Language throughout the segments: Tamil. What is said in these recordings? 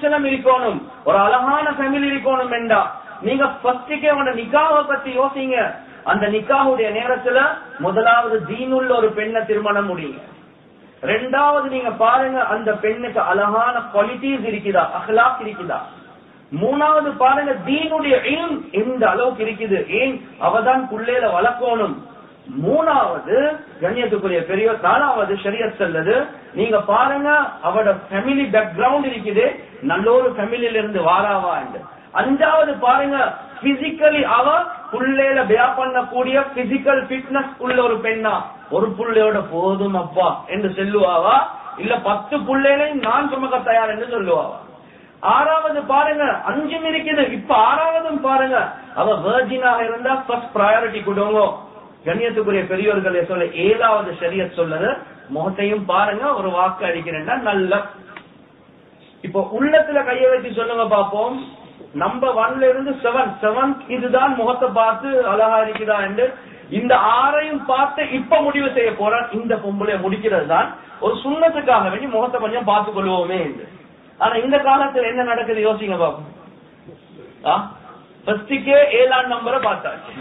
குணலட்சணம் இருக்கணும், ஒரு அழகான ஃபேமிலி இருக்கணும் என்றா நீங்க ஃபர்ஸ்டுக்கே உங்க நிக்காவை பத்தி யோசிங்க. அந்த நிக்காவுடைய நேரத்துல முதலாவது தீனுள்ள ஒரு பெண்ணை திருமணம் முடியுங்க. ரெண்டாவது நீங்க பாருங்க அந்த பெண்ணுக்கு அழகான குவாலிட்டிஸ் இருக்குதா, அஹ்லாக் இருக்குதா. மூணாவது பாருங்க தீனுடைய இல்ம் எந்த அளவுக்கு இருக்குது, ஏன் அவதான் புள்ளையில வளர்க்கணும். மூணாவது கண்ணியத்துக்குரிய பெரியவர். நாலாவது ஷரியத் சொல்லுது, நீங்க பாருங்க அவட ஃபேமிலி பேக்ரவுண்ட் இருக்குது, நல்ல ஒரு ஃபேமிலியில இருந்து வாராவா என்று. அஞ்சாவது பாருங்க பிசிக்கலி அவ புள்ளையில பியா பண்ணக்கூடிய பிசிக்கல் ஃபிட்னஸ் உள்ள ஒரு பெண்ணா, ஒரு புள்ளையோட போதும் அப்பா என்று சொல்லுவாவா, இல்ல 10 புள்ளைகளையும் நான் சுமக்க தயார் என்று சொல்லுவாவா. ஆறாவது பாருங்க, 5 இருக்குது, இப்ப ஆறாவதும் பாருங்க அவ வெர்ஜினாக இருந்தா ஃபர்ஸ்ட் ப்ரையாரிட்டி கொடுங்க. கண்ணியத்துக்குரிய பெரியோர்களே சொல்ல ஏழாவது ஷரியத் சொல்லுது, முகத்தையும் பாருங்க, ஒரு வாக்கு அடிக்கிறேன்னா நல்ல. இப்போ உள்ளத்துல கைய வச்சு சொல்லுங்க பாப்போம். நம்பர் 1ல இருந்து 7 இதுதான் முகத்தை பார்த்து அழகா இருக்குதா என்று. இந்த 6ஐயும் பார்த்து இப்ப முடிவு செய்ய போற இந்த பொம்பளை முடிக்கிறது தான் ஒரு சுண்ணத்துக்காக வேண்டி முகத்தை கொஞ்சம் பார்த்து கொள்வோமே என்று. ஆனா இந்த காலத்துல என்ன நடக்குது யோசிங்க பாப்போம். ஃபர்ஸ்டுக்கே 7ஆம் நம்பரை பார்த்தாச்சு.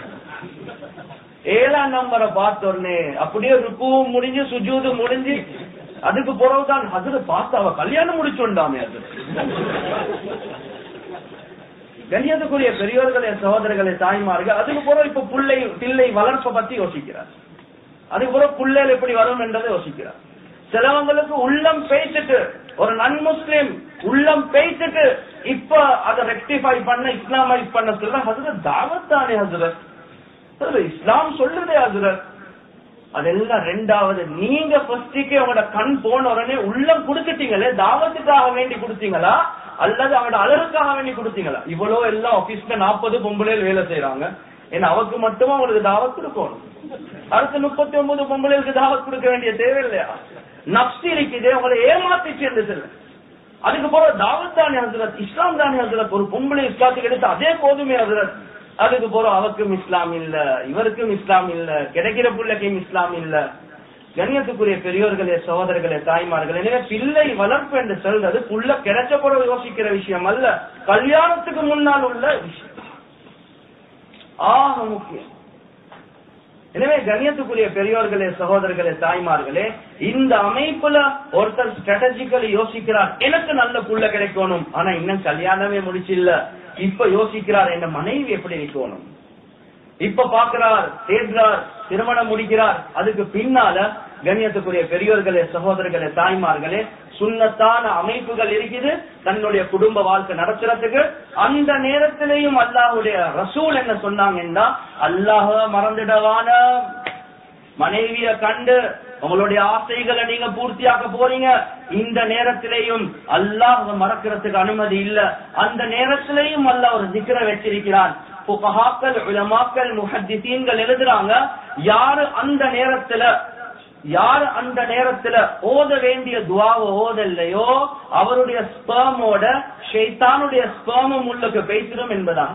7ஆம் நம்பரை பார்த்தோடனே அப்படியே ருக்குவும் முடிஞ்சு சுஜூது முடிஞ்சு அதுக்கு பிறகுதான் அதுல பார்த்து அவ கல்யாணம் முடிச்சுண்டாமே. அது கண்ணியத்துக்குரிய பெரியோர்களே சகோதரர்களே தாய்மார்கள். அதுக்கு பிறகு இப்ப பிள்ளை வளர்ப்பை பத்தி யோசிக்கிறார். அதுக்கு பிறகு பிள்ளைகள் எப்படி வரும் என்றதை யோசிக்கிறார். சிலவங்களுக்கு உள்ளம் பேசிட்டு, ஒரு நன் முஸ்லிம் உள்ளம் பேசிட்டு இப்ப அதை ரெக்டிஃபை பண்ண இஸ்லாமைஸ் பண்ண சொல்ற ஹசரத் தாவத் தானே ஹசரத், இஸ்லாம் சொல்லுதே ஹசரத். அதெல்லாம் ரெண்டாவது. நீங்க ஃபர்ஸ்டுக்கே உங்களோட கண் போன உடனே உள்ளம் கொடுத்துட்டீங்களே, தாவத்துக்காக வேண்டி கொடுத்தீங்களா அல்லது அவனோட அழகுக்காக வேண்டி கொடுத்தீங்களா? இவ்வளவு எல்லாம் ஆபீஸ்ல 40 பொம்பளைகள் வேலை செய்யறாங்க, ஏன்னா அவருக்கு மட்டுமா உங்களுக்கு தாவத் கொடுக்கணும். அடுத்த 39 பொம்பளைகளுக்கு தாவத் கொடுக்க வேண்டிய தேவை இல்லையா? நப்சி இருக்குது உங்களை ஏமாத்திச்சு என்று சொல்ல. அதுக்கு போற தாவத் தானே ஹசரத், இஸ்லாம் தானே ஹசரத். ஒரு பொம்பளை இஸ்லாத்துக்கு எடுத்து அதே போதுமே ஹசரத். அதுக்கு போற அவருக்கும் இஸ்லாம் இல்ல, இவருக்கும் இஸ்லாம் இல்ல, கிடைக்கிற பிள்ளைக்கும் இஸ்லாம் இல்ல. கண்ணியத்துக்குரிய பெரியோர்களே சகோதரர்களே தாய்மார்கள். எனவே பிள்ளை வளர்ப்பு என்று சொல்றது புள்ள கிடைச்ச பிறகு யோசிக்கிற விஷயம் அல்ல, கல்யாணத்துக்கு முன்னால் உள்ள விஷயம் ஆக முக்கியம். எனவே கண்ணியத்துக்குரிய பெரியோர்களே சகோதரர்களே தாய்மார்களே, இந்த அமைப்புல ஒருத்தர் ஸ்ட்ராட்டஜிக்கலி யோசிக்கிறார், எனக்கு நல்ல புள்ள கிடைக்கணும், ஆனா இன்னும் கல்யாணமே முடிச்சில்ல. இப்ப யோசிக்கிறார், என்ன மனைவி எப்படி இருக்கணும். இப்ப பாக்குறார், தேடுறார், திருமணம் முடிக்கிறார். அதுக்கு பின்னால கண்ணியத்துக்குரிய பெரியோர்களே சகோதரர்களே தாய்மார்களே, சுன்னத்தான அமைப்புகள் இருக்குது தன்னுடைய குடும்ப வாழ்க்கை நடத்துறதுக்கு. அந்த நேரத்திலேயும் அல்லாஹ்வுடைய ரசூல் என்ன சொன்னாங்கன்னா, அல்லாஹ் மறந்துடவான மனைவிய கண்டு உங்களுடைய ஆசைகளை நீங்க பூர்த்தியாக்க போறீங்க. இந்த நேரத்திலேயும் அல்லாஹ் மறக்கிறதுக்கு அனுமதி இல்ல. அந்த நேரத்திலேயும் அல்லாஹ் ஒரு திக்ர வச்சிருக்கிறான். ஃபுகஹாக்கள், உலமாக்கள், முஹத்திஸீன்கள் எழுதுறாங்க, யாரு அந்த நேரத்துல ஓத வேண்டிய துஆவை ஓதல்லையோ அவருடைய ஸ்பெர்மோட ஷைத்தானுடைய ஸ்பெர்மும் உள்ளுக்கு பேசிடும் என்பதான்.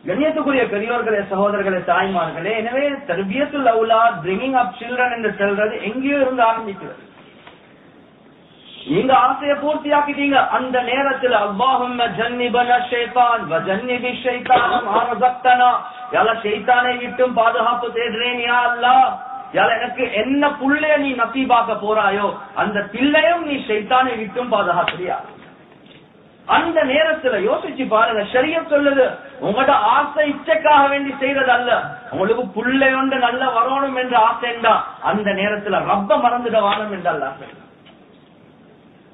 கண்ணியத்துக்குரிய பெரியோர்களே சகோதரர்களே தாய்மார்களே, எனவே தர்பியத்துல் அவுலாத், பிரிங்கிங் அப் சில்ட்ரன் என்று சொல்றது எங்கேயோ இருந்து ஆரம்பிக்கிறது. நீங்க ஆசையை பூர்த்தியாக்கிட்டீங்க, அந்த நேரத்தில் அல்லாஹும்ம ஜன்னிபனா ஷைத்தான் வ ஜன்னிபி ஷைத்தான மா ரஸக்தனா, யா அல்லாஹ் ஷைத்தானை விட்டும் பாதுகாப்பு தேடுறேன் யா அல்லாஹ். யா அல்லாஹ் எனக்கு என்ன புள்ளைய நீ நசீபாக்க போறாயோ அந்த பிள்ளையும் நீ ஷைத்தானை விட்டும் பாதுகாக்கிறியா. அந்த நேரத்துல யோசிச்சு பாருங்க, ஷரியத் சொல்லுது உங்களோட ஆசை இச்சைக்காக வேண்டி செய்யறது அல்ல, உங்களுக்கு புள்ளை ஒன்று நல்ல வரணும் என்ற ஆசைண்டா அந்த நேரத்துல ரப்ப மறந்துட வானம் என்று அல்லாஹ்.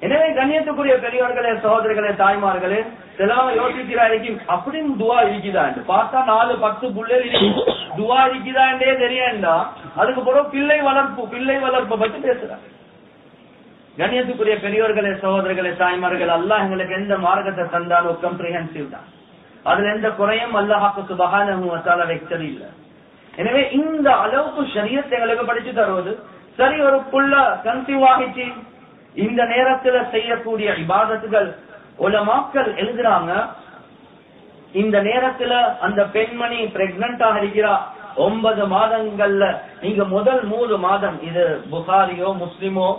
எனவே கண்ணியத்துக்குரிய பெரியவர்களே சகோதரர்களே தாய்மார்களே, சிலவங்க யோசிக்கிறாருக்கு அப்படின்னு துவா இருக்குதா என்று பார்த்தா 4-10 புள்ளைகள் துவா இருக்குதா என்றே தெரியண்டா. அதுக்கு பிறகு பிள்ளை வளர்ப்பு பற்றி பேசுறாங்க. கண்ணியத்துக்குரிய பெரியோர்களே சகோதரர்களே தாய்மார்கள், அல்லாஹ் எங்களுக்கு எந்த மார்க்கத்தை தந்தாலும் கம்ப்ரிஹென்சிவ் தான், அதுல எந்த குறையும் அல்லாஹ்வுக்கு சுப்ஹானஹு வ தஆலா வைக்கிறது இல்ல. எனவே இந்த அளவுக்கு ஷரியத் எங்களுக்கு படிச்சு தருவது சரி. ஒரு புள்ள கன்சீவ் ஆகிச்சு, இந்த நேரத்துல செய்யக்கூடிய இபாதத்துகள் உலமாக்கள் எழுதுறாங்க, இந்த நேரத்துல அந்த பெண்மணி பிரெக்னன்ட் இருக்கிறா 9 மாதங்கள்ல நீங்க முதல் 3 மாதம், இது புகாரியோ முஸ்லிமோ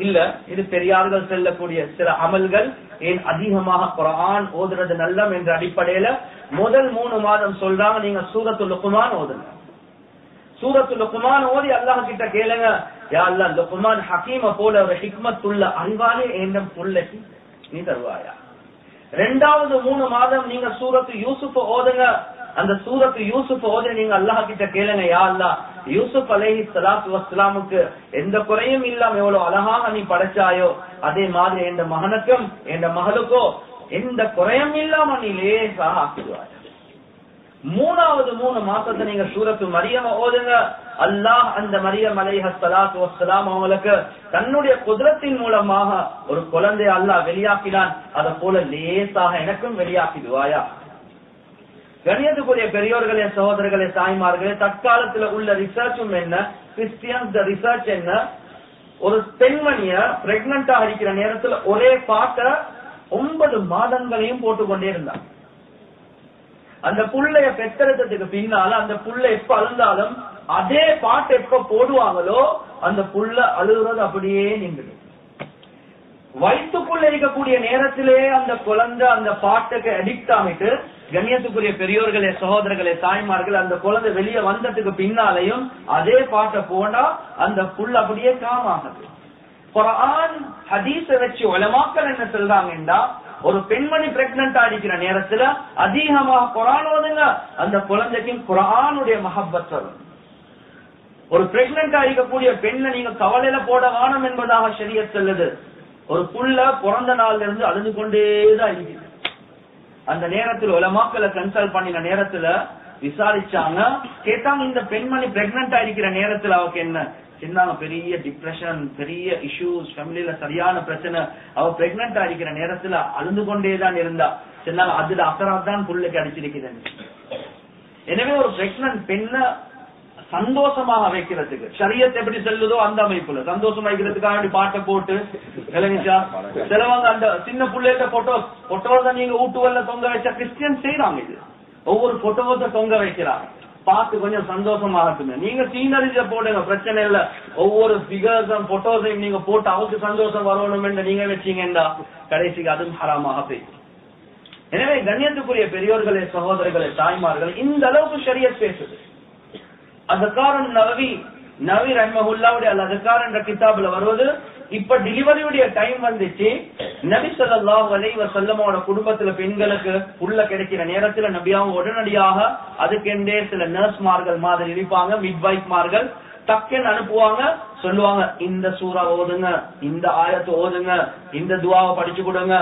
இல்ல. இது பெரியார்கள் செல்லக்கூடிய சில அமல்கள். ஏன் அதிகமாக குர்ஆன் ஓதுறது நல்லம் என்ற அடிப்படையில முதல் 3 மாதம் சொல்றாங்க நீங்க சூரத்துல் லுக்மான் ஓதுங்க. சூரத்துல் லுக்மான் ஓதி அல்லாஹ் கிட்ட கேளுங்க, யா அல்லாஹ் லுக்மான் ஹக்கீம போல ஒரு ஹிக்மத் உள்ள அறிவாளி என்னும் புள்ளைக்கு நீ தருவாயா. 2வது 3 மாதம் நீங்க சூரத்து யூசுப் ஓதுங்க. அந்த சூரத்து யூசுப் ஓதி நீங்க அல்லாஹ் கிட்ட கேளுங்க, யா அல்லாஹ் யூசுப் அலைஹிஸ்ஸலாத்து வஸ்ஸலாமுக்கு எந்த குறையும் இல்லாம எவ்வளவு அழகாக நீ படைச்சாயோ அதே மாதிரி எந்த மகனுக்கும் எந்த மகளுக்கோ எந்த குறையும் இல்லாம நீ லேசாக ஆக்கிடுவாய். 3வது 3 மாசத்தை நீங்க சூரத்து மரியம் ஓதுங்க. அல்லாஹ் அந்த மரியம் அலைஹிஸ்ஸலாத்து வஸ்ஸலாம் அவங்களுக்கு தன்னுடைய குதிரத்தின் மூலமாக ஒரு குழந்தை அல்லாஹ் வெளியாக்கினான். அதை போல லேசாக எனக்கும் வெளியாக்கிடுவாயா. கணியத்துக்குரிய பெரியோர்களே, சகோதரர்களே, தாய்மார்களே, தற்காலத்துல உள்ள ரிசர்ச்சும் என்ன, கிறிஸ்டியன்ஸ் ரிசர்ச் என்ன, ஒரு பெண்மணிய பிரெக்னண்டா இருக்கிற நேரத்துல ஒரே பாட்டை 9 மாதங்களையும் போட்டுக்கொண்டே இருந்தாங்க. அந்த புள்ளைய பெற்றெடுத்ததுக்கு பின்னால அந்த புள்ள எப்ப அழுந்தாலும் அதே பாட்டு எப்ப போடுவாங்களோ அந்த புள்ள அழுகுறது அப்படியே நின்றுடும். வயிற்றுக்குள்ள இருக்கக்கூடிய நேரத்திலே அந்த குழந்தை அந்த பாட்டுக்கு அடிக்ட் ஆகிட்டு, கண்ணியத்துக்குரிய பெரியோர்களே, சகோதரர்களே, தாய்மார்கள், அந்த குழந்தை வெளியே வந்ததுக்கு பின்னாலையும் அதே பாட்டை போனா அந்த புல் அப்படியே காமாகுது. குர்ஆன் ஹதீஸ வச்சு உலமாக்கள் என்ன சொல்றாங்கன்னா, ஒரு பெண்மணி பிரெக்னன்ட் ஆகிக்கிற நேரத்துல அதிகமாக குர்ஆன் ஓதுங்க, அந்த குழந்தைக்கு குர்ஆனுடைய மஹப்பத் வரும். ஒரு பிரெக்னன்ட் ஆகிக்கக்கூடிய பெண்ணை நீங்க கவலையில போட வேணும் என்பதாக ஷரியத் சொல்லுது. ஒரு புள்ள பிறந்த நாள்ல இருந்து அழுது கொண்டேதான் இருக்குது. அந்த நேரத்தில் உலமாக்களை கன்சல்ட் பண்ணின நேரத்துல விசாரிச்சாங்க, கேட்டாங்க இந்த பெண்மணி பிரெக்னன்ட் ஆகிக்கிற நேரத்துல அவருக்கு என்ன சொன்னாங்க, பெரிய டிப்ரெஷன், பெரிய இஷ்யூஸ், ஃபேமிலியில சரியான பிரச்சனை. அவ பிரெக்னன்ட் ஆகிக்கிற நேரத்துல அழுது கொண்டேதான் இருந்தா. சொன்னாங்க அதுல அசராத் தான் புள்ளைக்கு அடிச்சிருக்குது. எனவே ஒரு பிரெக்னன்ட் பெண்ணை சந்தோஷமாக வைக்கிறதுக்கு ஷரியத் எப்படி செல்லுதோ அந்த அமைப்புல சந்தோஷமா வைக்கிறதுக்காக பாட்டை போட்டு விளங்கிச்சா. சிலவங்க அந்த சின்ன பிள்ளைகிட்ட போட்டோவை நீங்க ஊட்டுவல்ல தொங்க வச்சா கிறிஸ்டியன் செய்யறாங்க. இது ஒவ்வொரு போட்டோவை தொங்க வைக்கிறாங்க, பார்த்து கொஞ்சம் சந்தோஷமாகட்டுமே. நீங்க சீனரிஜ போடுங்க, பிரச்சனை இல்ல. ஒவ்வொரு பிகர்ஸும் போட்டோஸையும் நீங்க போட்டு அவருக்கு சந்தோஷம் வரணும் என்று நீங்க வச்சீங்கன்னா கடைசிக்கு அதுவும் ஹராமாக போயிடும். எனவே கண்ணியத்துக்குரிய பெரியோர்களே, சகோதரர்களே, தாய்மார்கள், இந்த அளவுக்கு ஷரியத் பேசுது. அதுக்காரன் நவி ரஹ்மஹுல்லாவுடைய அதுக்காரன் என்ற கிதாபுல வருவது, இப்ப டெலிவரியுடைய டைம் வந்துச்சு. நபி ஸல்லல்லாஹு அலைஹி வஸல்லமோட குடும்பத்துல பெண்களுக்கு உள்ள கிடைக்கிற நேரத்துல நபியாவும் உடனடியாக அதுக்கெண்டே சில நர்ஸ்மார்கள் மாதிரி இருப்பாங்க, மிட்வைஃப்மார்கள், டக்குன்னு அனுப்புவாங்க, சொல்லுவாங்க இந்த சூரா ஓதுங்க, இந்த ஆயத்தை ஓதுங்க, இந்த துவாவை படிச்சு கொடுங்க.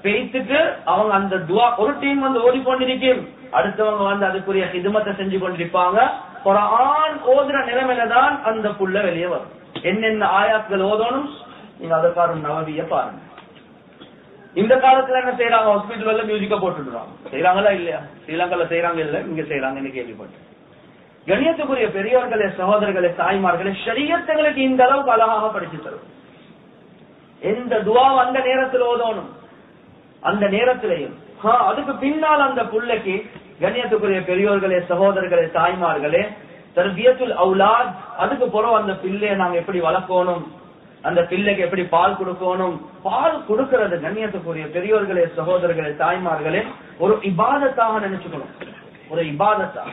பேய்த்துக்கு அவங்க அந்த துவா ஒரு டீம் வந்து ஓடிக்கொண்டிருக்கும், அடுத்தவங்க வந்து அதுக்குரிய ஹிதுமத்தை செஞ்சு கொண்டிருப்பாங்க. குர்ஆன் ஓதுற நிலைமையில தான் அந்த புள்ள வெளியே வரும். என்னென்ன ஆயாத்கள் ஓதணும் நீங்க அதற்கான நவவிய பாருங்க. இந்த காலத்துல என்ன செய்யறாங்க, ஹாஸ்பிட்டல் மியூசிக்க போட்டுடுறாங்க. செய்யறாங்களா இல்லையா? ஸ்ரீலங்கால செய்யறாங்க இல்ல, இங்க செய்யறாங்கன்னு கேள்விப்பட்டேன். கண்ணியத்துக்குரிய பெரியவர்களே, சகோதரர்களே, தாய்மார்களே, ஷரியத்துகளுக்கு இந்த அளவுக்கு அழகாக படிச்சு தரும். எந்த துவாவை அந்த நேரத்தில் ஓதணும், அந்த நேரத்திலையும் அதுக்கு பின்னால் அந்த புள்ளைக்கு கண்ணியத்துக்குரிய பெரியோர்களே, சகோதரர்களே, தாய்மார்களே, தர்பியத்துல் அவுலாத், அதுக்கு பிறகு அந்த பிள்ளையை நாங்க எப்படி வளர்க்கணும், அந்த பிள்ளைக்கு எப்படி பால் கொடுக்கணும். பால் கொடுக்கிறது கண்ணியத்துக்குரிய பெரியோர்களே, சகோதரர்களே, தாய்மார்களே, ஒரு இபாதத்தாக நினைச்சுக்கணும். ஒரு இபாதத்தா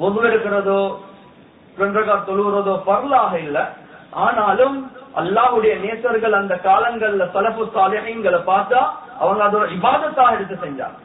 ஒவ்வொரு இருக்கிறதோ தொழுகிறதோ பரலாக இல்ல. ஆனாலும் அல்லாஹ்வுடைய நேசர்கள் அந்த காலங்கள்ல சலஃபு சாலிஹீன்களை பார்த்தா அவங்க அதோட இபாதத்தாக எடுத்து செஞ்சாங்க.